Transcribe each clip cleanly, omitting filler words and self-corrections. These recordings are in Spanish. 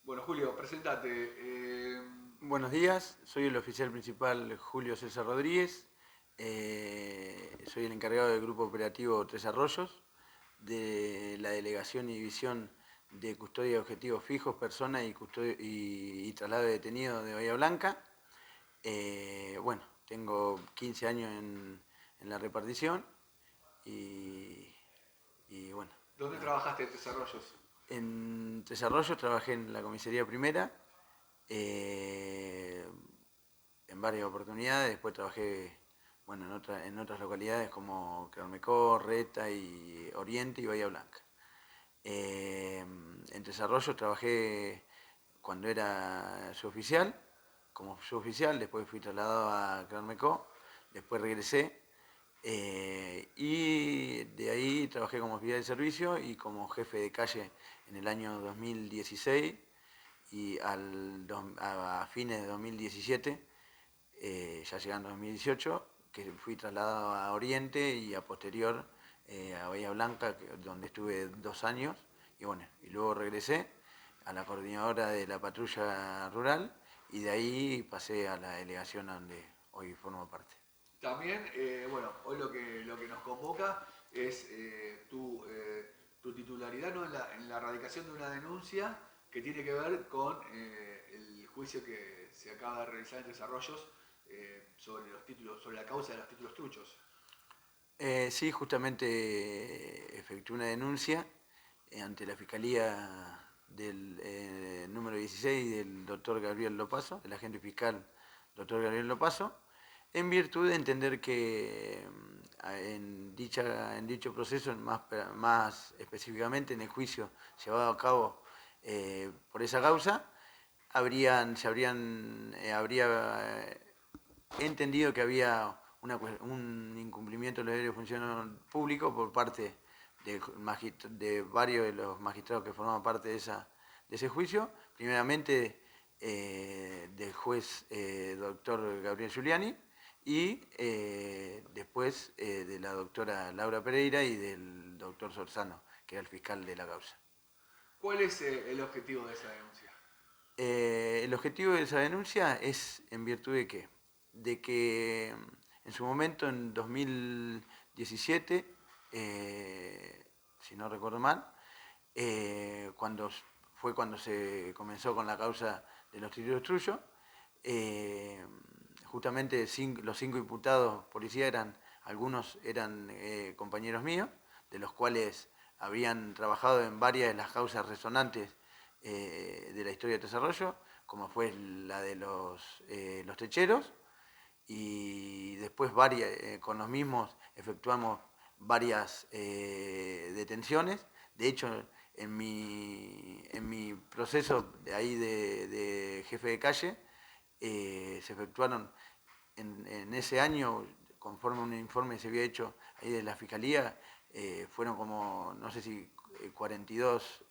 Bueno, Julio, presentate. Buenos días, soy el oficial principal Julio César Rodríguez, soy el encargado del Grupo Operativo Tres Arroyos, de la Delegación y División de Custodia de Objetivos Fijos, Personas y Traslado de Detenidos de Bahía Blanca. Bueno, tengo 15 años en la repartición y, y bueno, ¿Dónde nada. trabajaste en Desarrollos? En Tres Arroyos trabajé en la comisaría primera, eh, en varias oportunidades. Después trabajé, bueno, en otras localidades como Carmecó, Reta y Oriente y Bahía Blanca. En Desarrollo trabajé cuando era suboficial, como suboficial, después fui trasladado a Carmecó, después regresé y de ahí trabajé como oficial de servicio y como jefe de calle en el año 2016 y a fines de 2017, ya llegando a 2018, que fui trasladado a Oriente y a posterior a Bahía Blanca, donde estuve 2 años, y bueno, y luego regresé a la coordinadora de la patrulla rural y de ahí pasé a la delegación donde hoy formo parte. También, bueno, hoy lo que nos convoca es tu titularidad, ¿no? en la erradicación de una denuncia que tiene que ver con el juicio que se acaba de realizar en Desarrollos sobre los títulos, sobre la causa de los títulos truchos. Sí, justamente efectué una denuncia ante la Fiscalía del número 16 del doctor Gabriel Lopazo, el agente fiscal doctor Gabriel Lopazo, en virtud de entender que en dicho proceso, más específicamente en el juicio llevado a cabo por esa causa, habría entendido que había un incumplimiento del deber de función público por parte de varios de los magistrados que formaban parte de ese juicio. Primeramente del juez doctor Gabriel Giuliani y después de la doctora Laura Pereira y del doctor Sorzano, que era el fiscal de la causa. ¿Cuál es el objetivo de esa denuncia? El objetivo de esa denuncia es en virtud de qué? De que en su momento, en 2017, si no recuerdo mal, cuando fue cuando se comenzó con la causa de los títulos trullos, eh, justamente los 5 imputados policías algunos eran compañeros míos, de los cuales habían trabajado en varias de las causas resonantes de la historia de desarrollo, como fue la de los techeros, y después con los mismos efectuamos varias detenciones. De hecho, en mi proceso de ahí de jefe de calle, se efectuaron en ese año, conforme a un informe que se había hecho ahí de la Fiscalía, fueron como, no sé si 42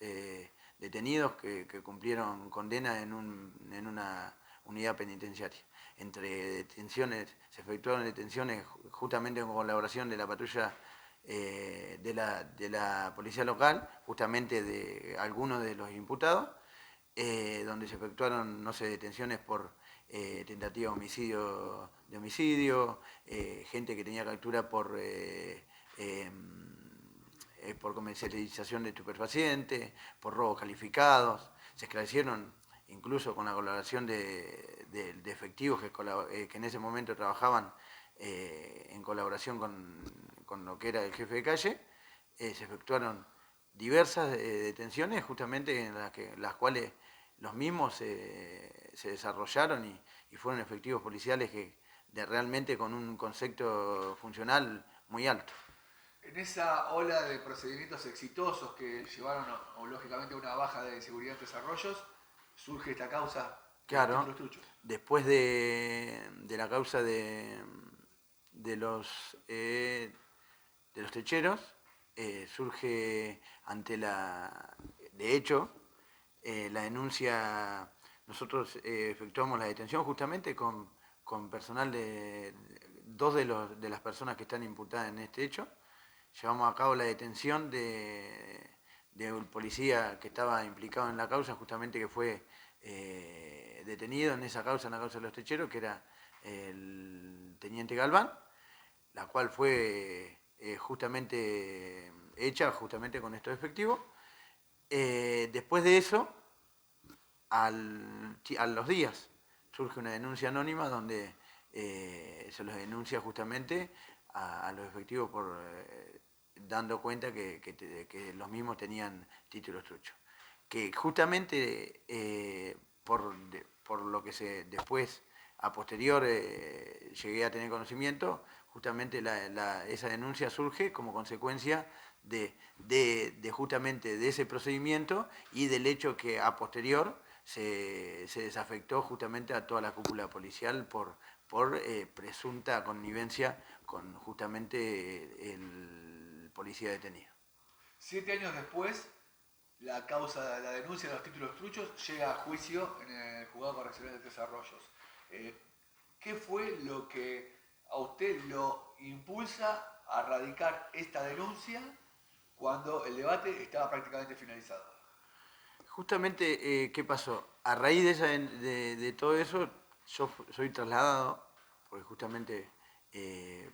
detenidos que cumplieron condena en una unidad penitenciaria. Entre detenciones, se efectuaron detenciones justamente con colaboración de la patrulla de la policía local, justamente de algunos de los imputados, donde se efectuaron, no sé, detenciones por tentativa de homicidio, gente que tenía captura eh, por comercialización de estupefacientes, por robos calificados. Se esclarecieron incluso con la colaboración de efectivos que en ese momento trabajaban en colaboración con lo que era el jefe de calle. Se efectuaron diversas detenciones justamente en las cuales los mismos se desarrollaron y fueron efectivos policiales realmente con un concepto funcional muy alto. En esa ola de procedimientos exitosos que llevaron, lógicamente, a una baja de seguridad en desarrollos, surge esta causa de los Claro, títulos truchos. después de la causa de los, eh, de los techeros, surge ante la... De hecho, la denuncia, nosotros efectuamos la detención justamente con personal de dos de las personas que están imputadas en este hecho. Llevamos a cabo la detención un policía que estaba implicado en la causa, justamente que fue detenido en esa causa, en la causa de los techeros, que era el teniente Galván, la cual fue justamente hecha justamente con estos efectivos. Después de eso, a los días, surge una denuncia anónima donde se los denuncia justamente a los efectivos por dando cuenta que los mismos tenían títulos truchos. Que justamente por lo que después, a posterior, llegué a tener conocimiento, justamente esa denuncia surge como consecuencia justamente de ese procedimiento y del hecho que a posterior se desafectó justamente a toda la cúpula policial por presunta connivencia con justamente el policía detenido. 7 años después, la denuncia de los títulos truchos llega a juicio en el Juzgado Correccional de Tres Arroyos. ¿Qué fue lo que a usted lo impulsa a radicar esta denuncia cuando el debate estaba prácticamente finalizado? Justamente, ¿qué pasó? A raíz de todo eso, yo soy trasladado, porque justamente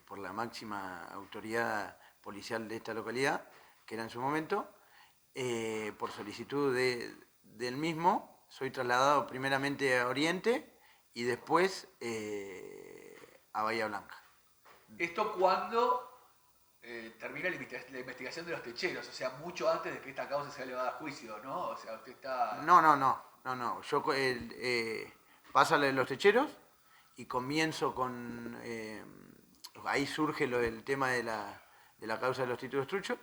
por la máxima autoridad policial de esta localidad, que era en su momento, por solicitud del mismo, soy trasladado primeramente a Oriente y después a Bahía Blanca. Esto cuando termina la investigación de los techeros, o sea, mucho antes de que esta causa sea elevada a juicio, ¿no? O sea, usted está... No. Yo pasa lo de los techeros y comienzo con... ahí surge el tema de la causa de los títulos truchos.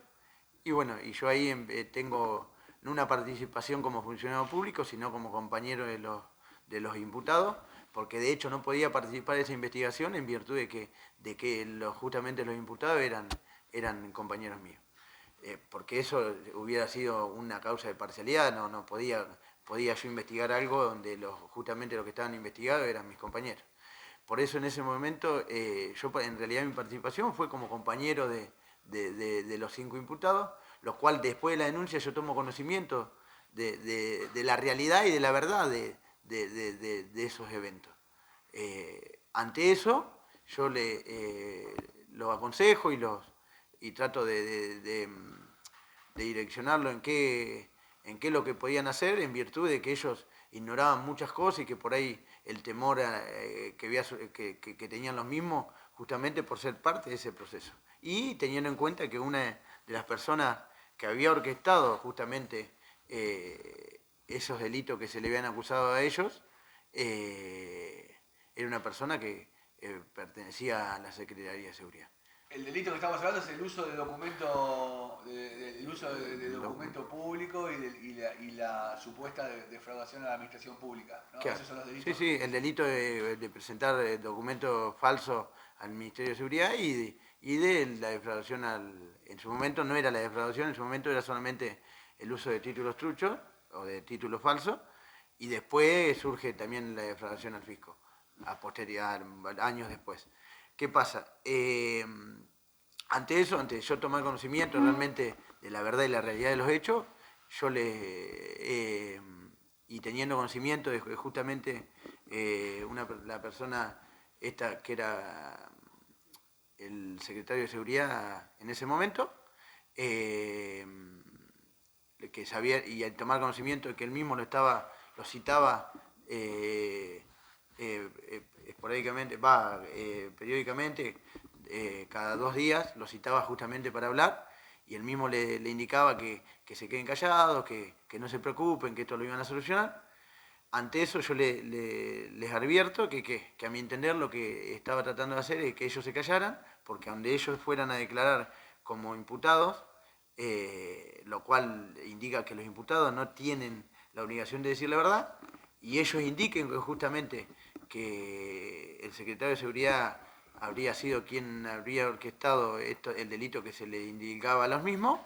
Y bueno, y yo ahí tengo no una participación como funcionario público, sino como compañero de los imputados, porque de hecho no podía participar de esa investigación en virtud de que justamente los imputados eran compañeros míos. Porque eso hubiera sido una causa de parcialidad, no podía yo investigar algo donde justamente los que estaban investigados eran mis compañeros. Por eso en ese momento, yo en realidad mi participación fue como compañero de los 5 imputados, los cuales después de la denuncia yo tomo conocimiento de la realidad y de la verdad de esos eventos. Ante eso, yo los aconsejo y trato de direccionarlo en qué es lo que podían hacer, en virtud de que ellos ignoraban muchas cosas y que por ahí el temor que tenían los mismos, justamente por ser parte de ese proceso. Y teniendo en cuenta que una de las personas que había orquestado justamente esos delitos que se le habían acusado a ellos, era una persona que pertenecía a la Secretaría de Seguridad. El delito que estamos hablando es el uso de documento, documento público y la supuesta defraudación a la administración pública, ¿no? Claro. Esos son los delitos. Sí, el delito de presentar documentos falsos al Ministerio de Seguridad y de la defraudación en su momento no era la defraudación, en su momento era solamente el uso de títulos truchos o de títulos falsos, y después surge también la defraudación al fisco, a posterior, años después. ¿Qué pasa? Ante yo tomar conocimiento realmente de la verdad y la realidad de los hechos, yo y teniendo conocimiento de que justamente la persona esta que era el secretario de Seguridad en ese momento, que sabía, y al tomar conocimiento de que él mismo lo citaba esporádicamente, periódicamente, cada 2 días lo citaba justamente para hablar, y él mismo le indicaba que se queden callados, que no se preocupen, que esto lo iban a solucionar. Ante eso yo les advierto que a mi entender lo que estaba tratando de hacer es que ellos se callaran, porque donde ellos fueran a declarar como imputados, lo cual indica que los imputados no tienen la obligación de decir la verdad, y ellos indiquen que justamente que el secretario de Seguridad habría sido quien habría orquestado el delito que se le indicaba a los mismos,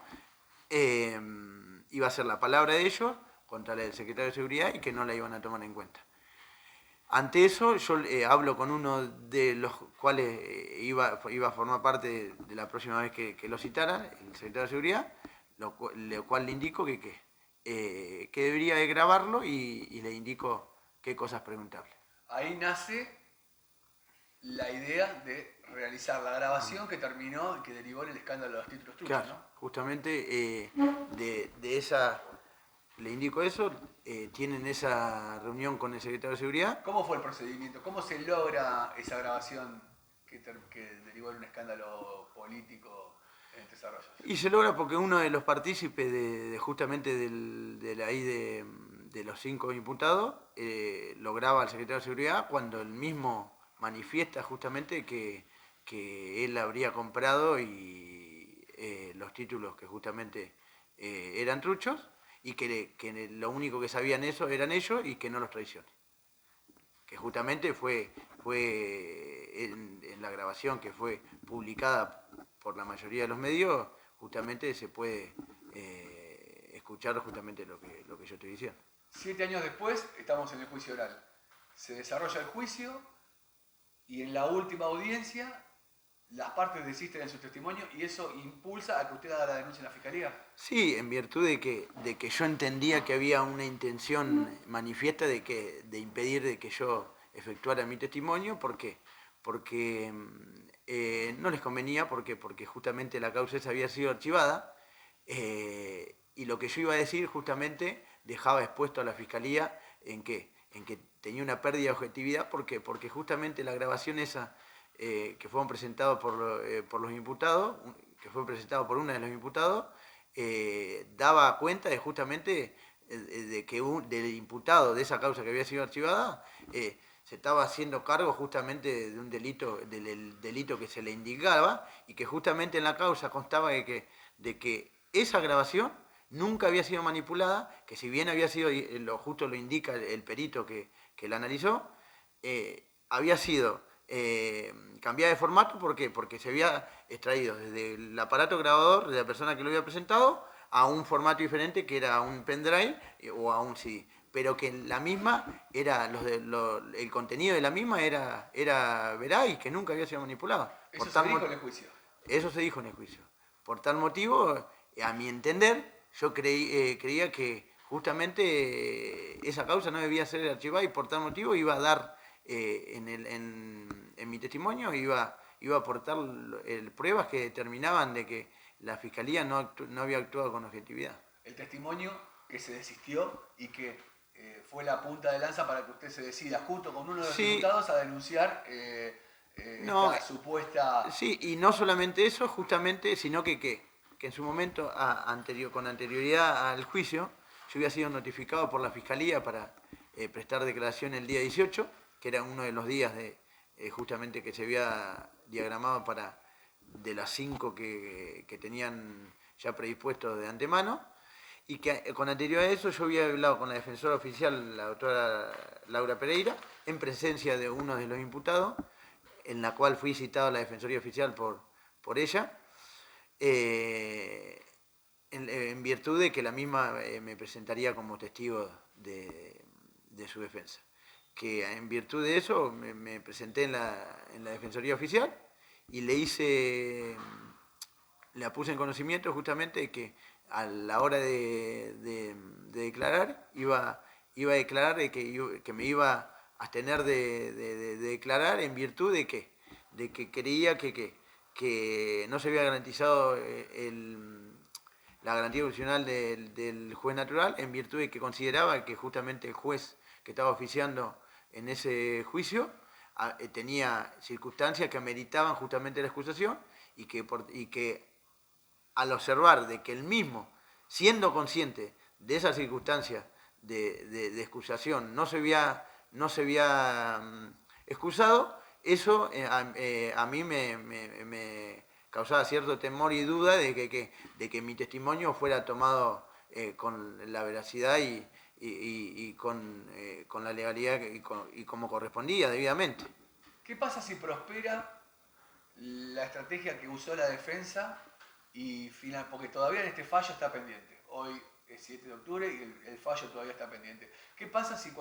iba a ser la palabra de ellos contra la del secretario de Seguridad y que no la iban a tomar en cuenta. Ante eso, yo hablo con uno de los cuales iba a formar parte de la próxima vez que lo citaran, el secretario de Seguridad, lo cual le indico que debería de grabarlo y le indico qué cosas preguntarle. Ahí nace la idea de realizar la grabación que terminó y que derivó en el escándalo de los títulos truchos, Claro, ¿no? justamente de esa, le indico eso, tienen esa reunión con el secretario de Seguridad. ¿Cómo fue el procedimiento? ¿Cómo se logra esa grabación que derivó en un escándalo político en desarrollo? Y se logra porque uno de los partícipes justamente de los 5 imputados lo graba al secretario de Seguridad cuando él mismo manifiesta justamente que él habría comprado los títulos que justamente eran truchos y que lo único que sabían eso eran ellos y que no los traicione. Que justamente fue en la grabación que fue publicada por la mayoría de los medios, justamente se puede escuchar justamente lo que yo estoy diciendo. 7 años después estamos en el juicio oral. Se desarrolla el juicio y en la última audiencia las partes desisten en su testimonio y eso impulsa a que usted haga la denuncia en la fiscalía. Sí, en virtud de que yo entendía que había una intención manifiesta de impedir de que yo efectuara mi testimonio, porque no les convenía, porque justamente la causa esa había sido archivada, y lo que yo iba a decir justamente dejaba expuesto a la fiscalía en que tenía una pérdida de objetividad, porque justamente la grabación esa que fueron presentados por los imputados, que fue presentado por uno de los imputados, daba cuenta de justamente de que del imputado de esa causa que había sido archivada se estaba haciendo cargo justamente de un delito, del delito que se le indicaba, y que justamente en la causa constaba de que esa grabación nunca había sido manipulada, que si bien había sido, justo lo indica el perito que la analizó, había sido cambiada de formato. ¿Por qué? Porque se había extraído desde el aparato grabador de la persona que lo había presentado a un formato diferente, que era un pendrive o a un CD, pero que la misma era el contenido de la misma era veraz y que nunca había sido manipulado. Eso se dijo en el juicio. Eso se dijo en el juicio. Por tal motivo, a mi entender, yo creía que justamente esa causa no debía ser archivada, y por tal motivo iba a dar en mi testimonio, iba a aportar pruebas que determinaban de que la Fiscalía no había actuado con objetividad. El testimonio que se desistió y que fue la punta de lanza para que usted se decida, junto con uno de los imputados, a denunciar esta supuesta... Sí, y no solamente eso, justamente, sino que en su momento, con anterioridad al juicio, yo había sido notificado por la Fiscalía para prestar declaración el día 18, que era uno de los días justamente que se había diagramado de las 5 que tenían ya predispuestos de antemano, y que con anterioridad a eso yo había hablado con la defensora oficial, la doctora Laura Pereira, en presencia de uno de los imputados, en la cual fui citado a la Defensoría Oficial por ella, en virtud de que la misma me presentaría como testigo de su defensa. Que en virtud de eso me presenté en la Defensoría Oficial y la puse en conocimiento justamente de que a la hora de declarar, iba a declarar que me iba a abstener de declarar en virtud de que creía que no se había garantizado la garantía constitucional del juez natural, en virtud de que consideraba que justamente el juez que estaba oficiando en ese juicio tenía circunstancias que ameritaban justamente la excusación, y que al observar de que él mismo, siendo consciente de esas circunstancias de excusación, no se había excusado, eso a mí me causaba cierto temor y duda de que mi testimonio fuera tomado con la veracidad y con la legalidad y como correspondía debidamente. ¿Qué pasa si prospera la estrategia que usó la defensa porque todavía en este fallo está pendiente? Hoy es 7 de octubre y el fallo todavía está pendiente. ¿Qué pasa si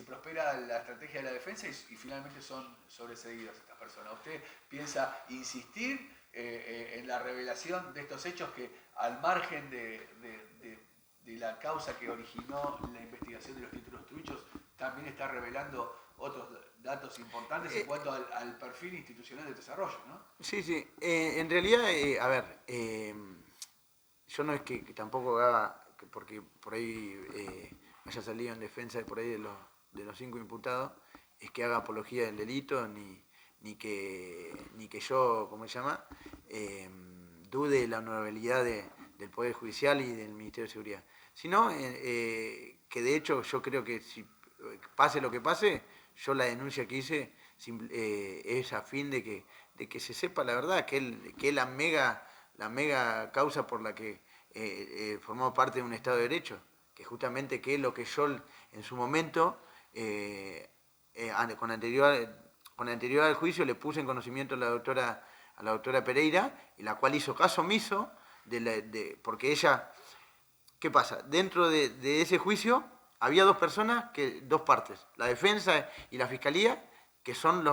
prospera la estrategia de la defensa y finalmente son sobreseídas estas personas? ¿Usted piensa insistir en la revelación de estos hechos que al margen de la causa que originó la investigación de los títulos truchos, también está revelando otros datos importantes en cuanto al perfil institucional del desarrollo, ¿no? Sí, sí. En realidad, a ver, yo no es que tampoco haga, porque por ahí haya salido en defensa de por ahí de los 5 imputados, es que haga apología del delito, ni que yo, ¿cómo se llama?, dude la honorabilidad del Poder Judicial y del Ministerio de Seguridad. Sino que de hecho yo creo que si pase lo que pase, yo la denuncia que hice es a fin de que se sepa la verdad, que es la mega causa por la que formó parte de un Estado de Derecho, que justamente que es lo que yo en su momento, con anterioridad al juicio, le puse en conocimiento a la doctora Pereira, y la cual hizo caso omiso, porque ella, ¿qué pasa? Dentro de ese juicio había dos partes, la defensa y la fiscalía, que son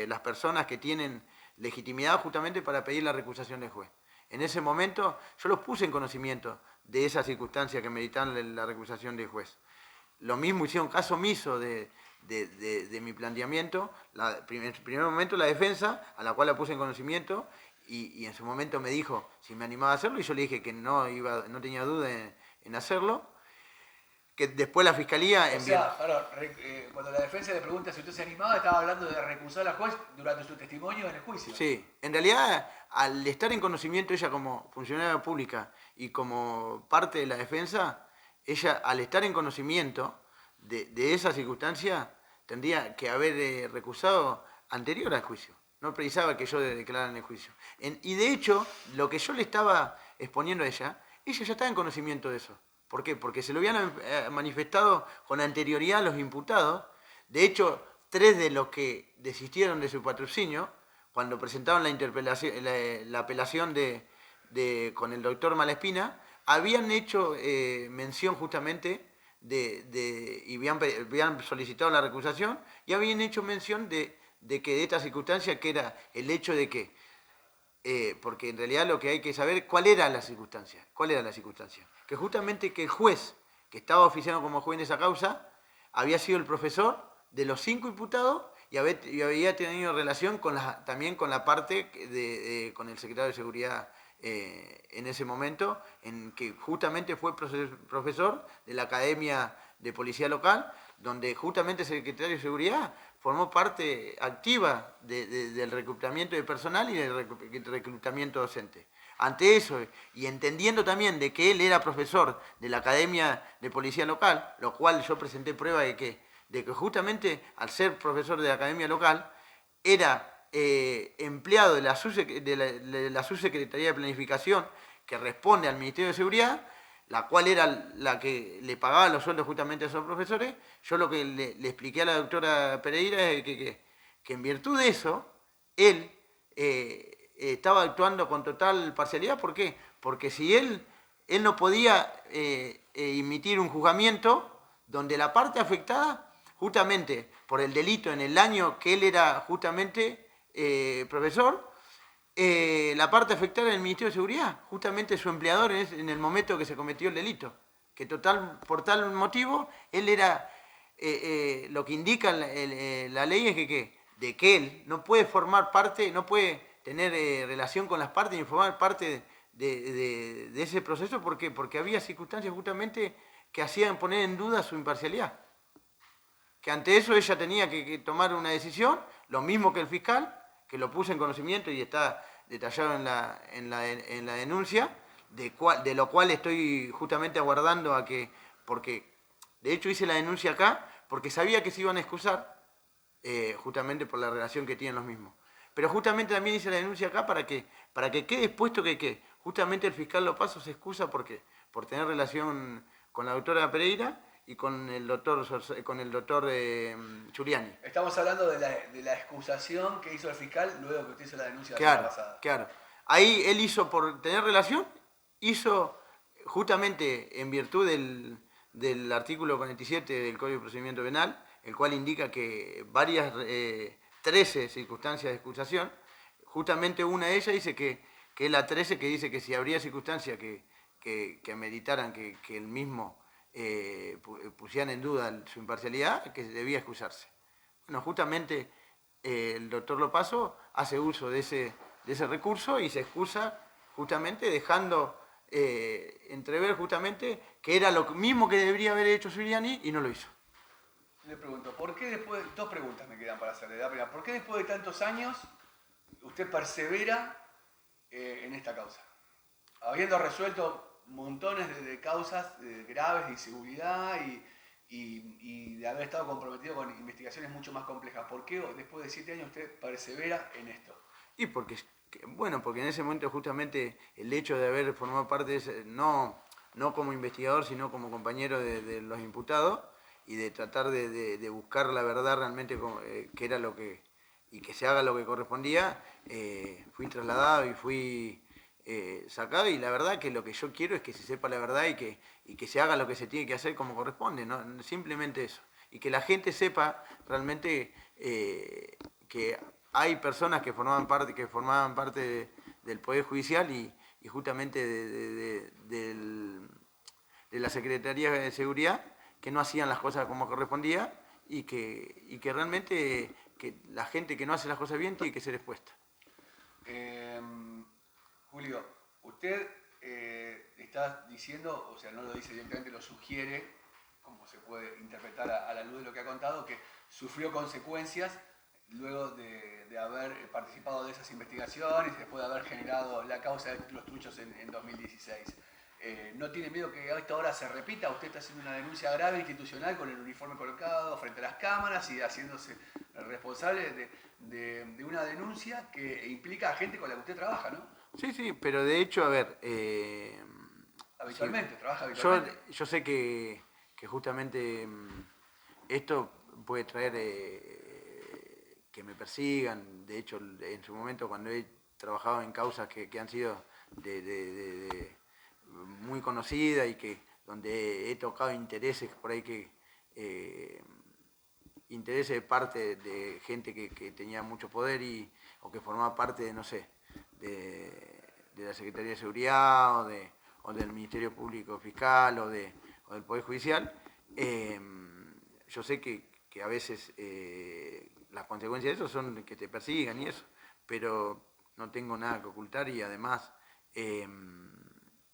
las personas que tienen legitimidad justamente para pedir la recusación del juez. En ese momento yo los puse en conocimiento de esa circunstancia que meritaban la recusación del juez. Lo mismo hicieron caso omiso de mi planteamiento. En su primer momento la defensa, a la cual la puse en conocimiento, y en su momento me dijo si me animaba a hacerlo, y yo le dije que no tenía duda en hacerlo. Que después la fiscalía... Cuando la defensa le pregunta si usted se animaba, estaba hablando de recusar al juez durante su testimonio en el juicio. Sí, en realidad, al estar en conocimiento ella como funcionaria pública y como parte de la defensa, ella al estar en conocimiento de esa circunstancia, tendría que haber recusado anterior al juicio. No precisaba que yo declarara en el juicio. Y de hecho, lo que yo le estaba exponiendo a ella ya estaba en conocimiento de eso. ¿Por qué? Porque se lo habían manifestado con anterioridad a los imputados. De hecho, 3 de los que desistieron de su patrocinio, cuando presentaron la apelación con el doctor Malespina, habían hecho mención justamente y habían solicitado la recusación, y habían hecho mención de que de esta circunstancia, que era el hecho de que, porque en realidad lo que hay que saber, ¿cuál era la circunstancia? Que justamente que el juez, que estaba oficiando como juez en esa causa, había sido el profesor de los 5 imputados y había tenido relación también con la parte con el secretario de Seguridad en ese momento, en que justamente fue profesor de la Academia de Policía Local, donde justamente el secretario de Seguridad formó parte activa del reclutamiento de personal y del reclutamiento docente. Ante eso, y entendiendo también de que él era profesor de la Academia de Policía Local, lo cual yo presenté prueba de que justamente al ser profesor de la Academia Local, era empleado de la Subsecretaría de Planificación, que responde al Ministerio de Seguridad, la cual era la que le pagaba los sueldos justamente a esos profesores. Yo lo que le expliqué a la doctora Pereira es que en virtud de eso, él estaba actuando con total parcialidad. ¿Por qué? Porque si él no podía emitir un juzgamiento donde la parte afectada, justamente por el delito en el año que él era justamente profesor, la parte afectada en el Ministerio de Seguridad, justamente su empleador en el momento que se cometió el delito. Que por tal motivo, él era, lo que indica la ley es de que él no puede formar parte, no puede tener relación con las partes ni formar parte de ese proceso. ¿Por qué? Porque había circunstancias justamente que hacían poner en duda su imparcialidad. Que ante eso ella tenía que tomar una decisión, lo mismo que el fiscal, que lo puse en conocimiento y está detallado en la denuncia, de lo cual estoy justamente aguardando porque de hecho hice la denuncia acá, porque sabía que se iban a excusar, justamente por la relación que tienen los mismos. Pero justamente también hice la denuncia acá para que quede expuesto que justamente el fiscal Lopazo se excusa por tener relación con la doctora Pereira y con el doctor Giuliani. Estamos hablando de la excusación que hizo el fiscal luego que usted hizo la denuncia claro, la pasada. Claro. Ahí él hizo, por tener relación, hizo justamente en virtud del artículo 47 del Código de Procedimiento Penal, el cual indica que 13 circunstancias de excusación, justamente una de ellas dice que es la 13, que dice que si habría circunstancias que meditaran que el mismo pusieran en duda su imparcialidad, que debía excusarse. Bueno, justamente el doctor Lopazo hace uso de ese recurso y se excusa justamente dejando entrever justamente que era lo mismo que debería haber hecho Zuliani y no lo hizo. Le pregunto, ¿por qué después, dos preguntas me quedan para hacerle? La primera, ¿por qué después de tantos años usted persevera en esta causa? Habiendo resuelto montones de causas graves de inseguridad y de haber estado comprometido con investigaciones mucho más complejas, ¿por qué después de 7 años usted persevera en esto? Y porque en ese momento justamente el hecho de haber formado parte de ese, no como investigador, sino como compañero de los imputados, y de tratar de buscar la verdad realmente que era lo que, y que se haga lo que correspondía, fui trasladado y fui sacado, y la verdad que lo que yo quiero es que se sepa la verdad y que se haga lo que se tiene que hacer como corresponde, ¿no? Simplemente eso. Y que la gente sepa realmente que hay personas que formaban parte del Poder Judicial y justamente de la Secretaría de Seguridad, que no hacían las cosas como correspondía y que realmente que la gente que no hace las cosas bien tiene que ser expuesta. Julio, usted está diciendo, o sea, no lo dice directamente, lo sugiere, como se puede interpretar a la luz de lo que ha contado, que sufrió consecuencias luego de haber participado de esas investigaciones y después de haber generado la causa de títulos truchos en 2016. ¿No tiene miedo que a esta hora se repita? Usted está haciendo una denuncia grave institucional con el uniforme colocado frente a las cámaras y haciéndose responsable de una denuncia que implica a gente con la que usted trabaja, ¿no? Sí, pero de hecho, a ver... Habitualmente, sí, trabaja habitualmente. yo sé que justamente esto puede traer que me persigan. De hecho, en su momento, cuando he trabajado en causas que han sido muy conocidas y que donde he tocado intereses por ahí intereses de parte de gente que tenía mucho poder o que formaba parte de, no sé, de la Secretaría de Seguridad o del Ministerio Público Fiscal o del Poder Judicial. Yo sé que a veces las consecuencias de eso son que te persigan y eso, pero no tengo nada que ocultar y además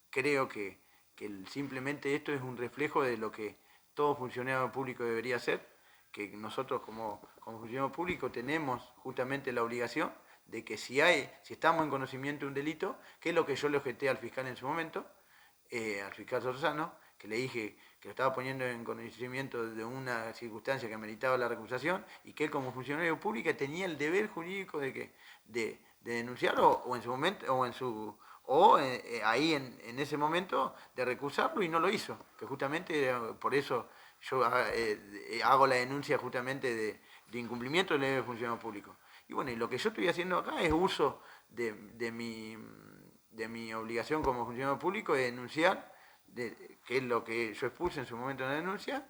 creo que simplemente esto es un reflejo de lo que todo funcionario público debería hacer, que nosotros como funcionario público tenemos justamente la obligación de que si estamos en conocimiento de un delito, que es lo que yo le objeté al fiscal en su momento, al fiscal Sorzano, que le dije que lo estaba poniendo en conocimiento de una circunstancia que meritaba la recusación y que él como funcionario público tenía el deber jurídico de denunciarlo o en su momento ahí en ese momento de recusarlo y no lo hizo, que justamente por eso yo hago la denuncia justamente de incumplimiento del deber de funcionario público. Y bueno, y lo que yo estoy haciendo acá es uso de mi obligación como funcionario público de denunciar, que es lo que yo expuse en su momento en la denuncia,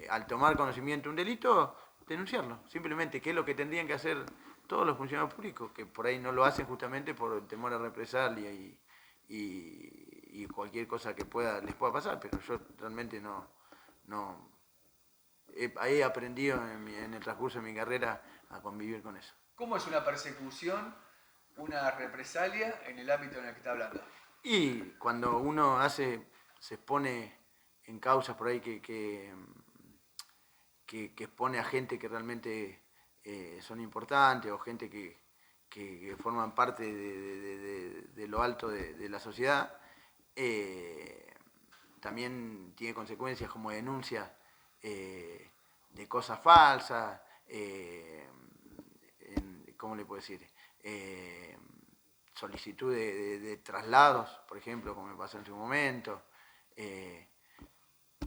al tomar conocimiento de un delito, denunciarlo. Simplemente, que es lo que tendrían que hacer todos los funcionarios públicos, que por ahí no lo hacen justamente por el temor a represalia y cualquier cosa que les pueda pasar, pero yo realmente no he aprendido en el transcurso de mi carrera a convivir con eso. ¿Cómo es una persecución, una represalia en el ámbito en el que está hablando? Y cuando uno se expone en causas por ahí que expone a gente que realmente son importantes o gente que forman parte de lo alto de la sociedad, también tiene consecuencias como denuncias de cosas falsas, ¿cómo le puedo decir? Solicitud de traslados, por ejemplo, como me pasó en su momento.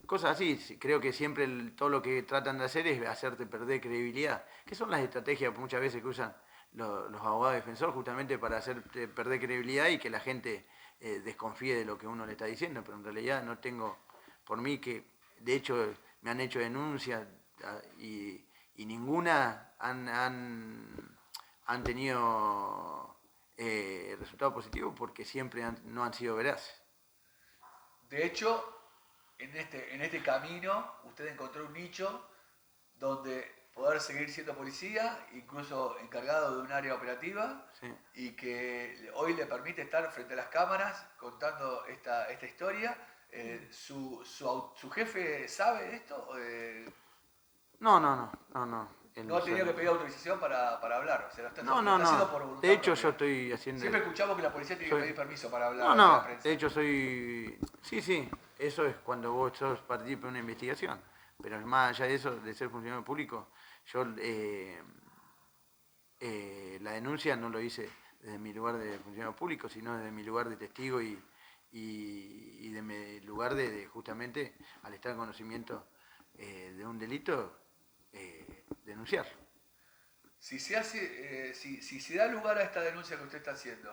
Cosas así, creo que siempre todo lo que tratan de hacer es hacerte perder credibilidad, que son las estrategias muchas veces que usan los abogados defensores justamente para hacerte perder credibilidad y que la gente desconfíe de lo que uno le está diciendo, pero en realidad no tengo, por mí que de hecho me han hecho denuncias y ninguna han tenido resultados positivos porque siempre no han sido veraces. De hecho, en este camino usted encontró un nicho donde poder seguir siendo policía, incluso encargado de un área operativa, Sí. y que hoy le permite estar frente a las cámaras contando esta historia. ¿Su jefe sabe de esto? No. Él No ha tenido solo- que pedir autorización para hablar, o sea, No, lo está haciendo no. por voluntad De hecho, yo propia. estoy haciendo... Siempre escuchamos que la policía tiene que soy- pedir permiso para hablar No, ante la no. prensa. De hecho, soy... Sí. Eso es cuando vos sos partícipe de una investigación. Pero más allá de eso, de ser funcionario público, yo la denuncia no lo hice desde mi lugar de funcionario público, sino desde mi lugar de testigo y de mi lugar de justamente, al estar en conocimiento de un delito, denunciarlo. Si se hace, si se da lugar a esta denuncia que usted está haciendo,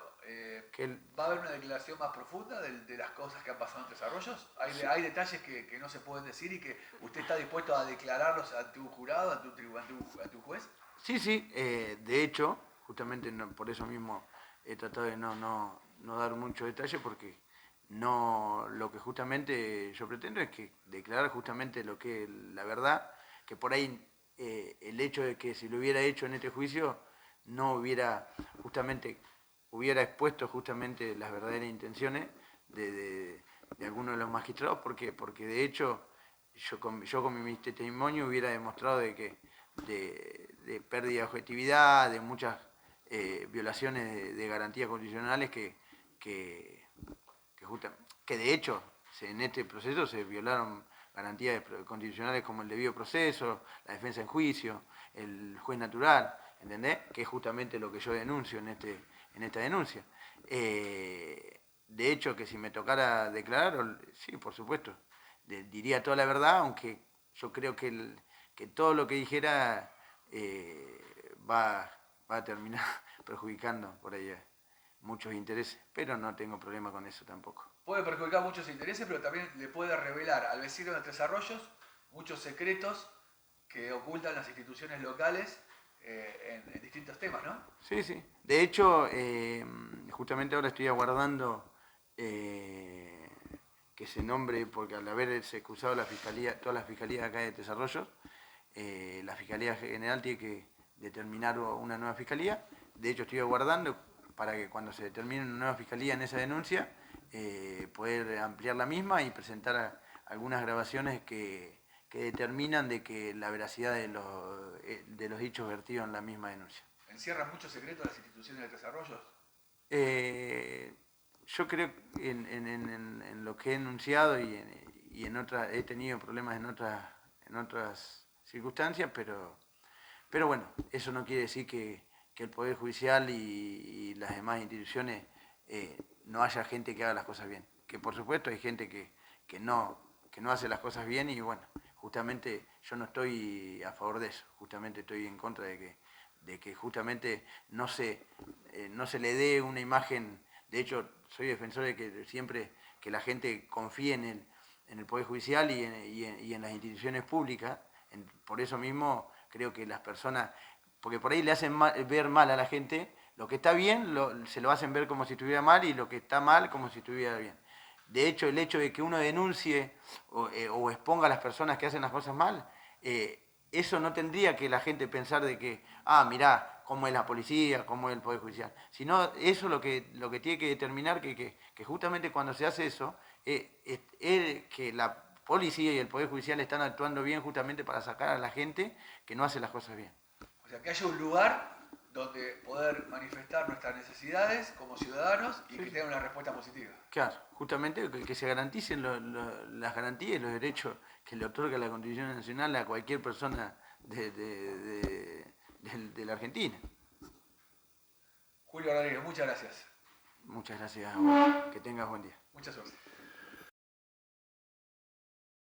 ¿va a haber una declaración más profunda de las cosas que han pasado en Desarrollos? Sí. ¿Hay detalles que no se pueden decir y que usted está dispuesto a declararlos ante un jurado, ante un juez? Sí, de hecho, justamente por eso mismo he tratado de no dar mucho detalle porque no, lo que justamente yo pretendo es que declarar justamente lo que es la verdad, que por ahí el hecho de que si lo hubiera hecho en este juicio no hubiera expuesto justamente las verdaderas intenciones de algunos de los magistrados, porque de hecho yo con mi testimonio hubiera demostrado de pérdida de objetividad, de muchas violaciones de garantías constitucionales que de hecho en este proceso se violaron garantías constitucionales como el debido proceso, la defensa en juicio, el juez natural, ¿entendés? Que es justamente lo que yo denuncio en esta denuncia. De hecho, que si me tocara declarar, sí, por supuesto, diría toda la verdad, aunque yo creo que todo lo que dijera va a terminar perjudicando por ahí muchos intereses, pero no tengo problema con eso tampoco. Puede perjudicar muchos intereses, pero también le puede revelar al vecino de Tres Arroyos muchos secretos que ocultan las instituciones locales en distintos temas, ¿no? Sí. De hecho, justamente ahora estoy aguardando que se nombre, porque al haberse excusado la fiscalía, todas las fiscalías acá de Desarrollo, la Fiscalía General tiene que determinar una nueva fiscalía. De hecho, estoy aguardando para que cuando se determine una nueva fiscalía en esa denuncia, poder ampliar la misma y presentar algunas grabaciones que determinan de que la veracidad de los hechos vertidos en la misma denuncia. ¿Encierran muchos secretos las instituciones de Tres Arroyos? Yo creo en lo que he denunciado y en otras, he tenido problemas en otras circunstancias, pero bueno, eso no quiere decir que el Poder Judicial y las demás instituciones no haya gente que haga las cosas bien. Que por supuesto hay gente que no hace las cosas bien y bueno, justamente yo no estoy a favor de eso, justamente estoy en contra de que justamente no se le dé una imagen. De hecho, soy defensor de que siempre que la gente confíe en el Poder Judicial y en las instituciones públicas. Por eso mismo creo que las personas, porque por ahí le hacen ver mal a la gente, lo que está bien se lo hacen ver como si estuviera mal y lo que está mal como si estuviera bien. De hecho, el hecho de que uno denuncie o exponga a las personas que hacen las cosas mal, eso no tendría que la gente pensar de que, mirá, cómo es la policía, cómo es el Poder Judicial. Sino eso lo que tiene que determinar que justamente cuando se hace eso, es que la policía y el Poder Judicial están actuando bien justamente para sacar a la gente que no hace las cosas bien. O sea, que haya un lugar donde poder manifestar nuestras necesidades como ciudadanos y que tengan una respuesta positiva. Claro, justamente que se garanticen las garantías y los derechos que le otorga la Constitución Nacional a cualquier persona de la Argentina. Julio Rodríguez, muchas gracias. Muchas gracias a vos. Que tengas buen día. Mucha suerte.